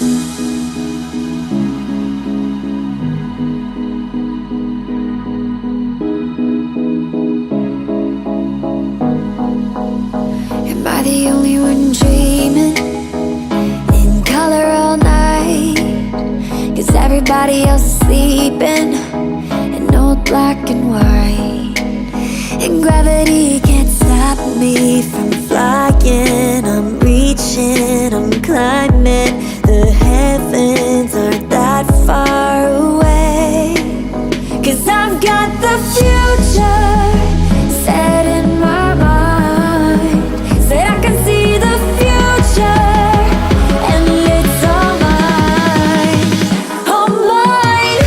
Am I the only one dreaming in color all night? 'Cause everybody else is sleeping in old black and white. And gravity can't stop me from flying. I'm reaching, I'm climbing. The heavens aren't that far away. 'Cause I've got the future set in my mind. Said I can see the future, and it's all mine, all mine.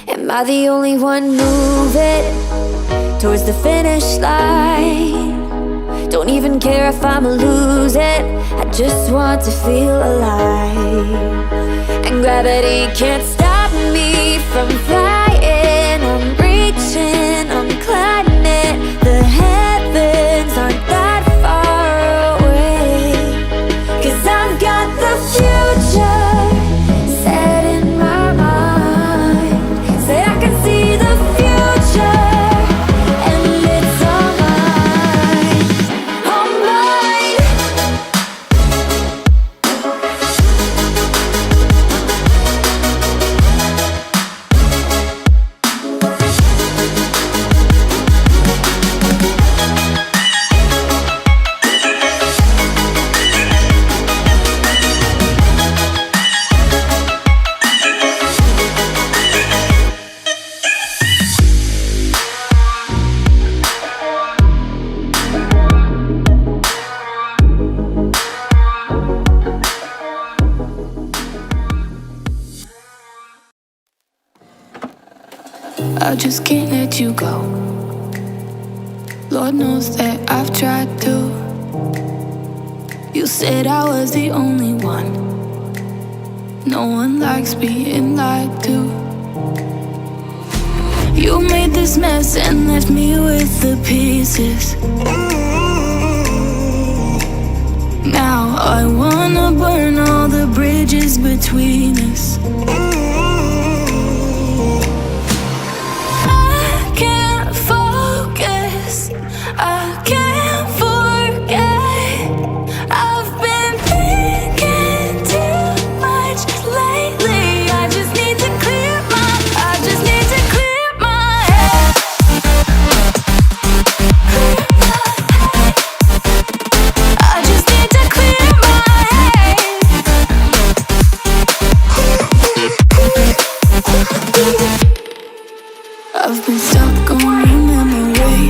Am I the only one moving towards the finish line? Don't even care if I'ma lose it, I just want to feel alive. And gravity can't stop me from flying. I'm reaching, I'm climbing. The heavens aren't that far away. 'Cause I've got the future set in my mind. Say I can see the future, and it's all mine, all mine. I just can't let you go. Lord knows that I've tried to. You said I was the only one. No one likes being lied to. You made this mess and left me with the pieces. Now I wanna burn all the bridges between us. I can't forget. I've been thinking too much lately. I just need to clear my head. I just need to clear my head. I've been stuck on your memory,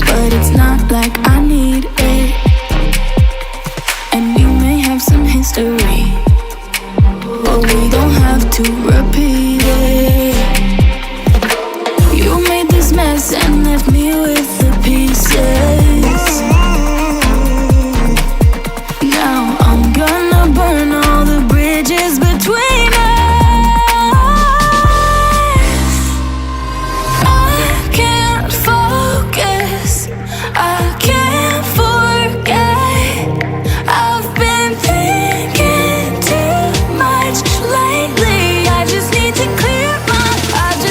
but it's not like I need it. And we may have some history, but we don't have to repeat it. You made this mess and left me with the pieces. Now I'm gonna burn all the bridges between us. I can't focus, I can't forget. I've been thinking too much lately. I just need to clear my head.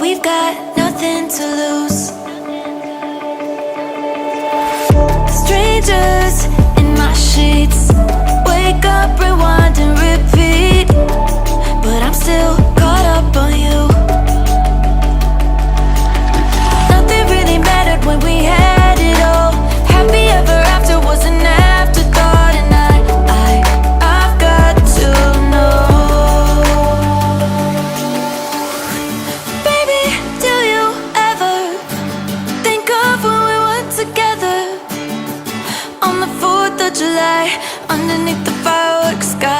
we've got nothing to lose. Strangers in my sheets, wake up, rewind and repeat, but I'm still caught up on you. Nothing really mattered when we had it all. Happy ever after was an afterthought, and I've got to know. Baby, do you ever think of when we were together on the 4th of July, underneath the fireworks sky?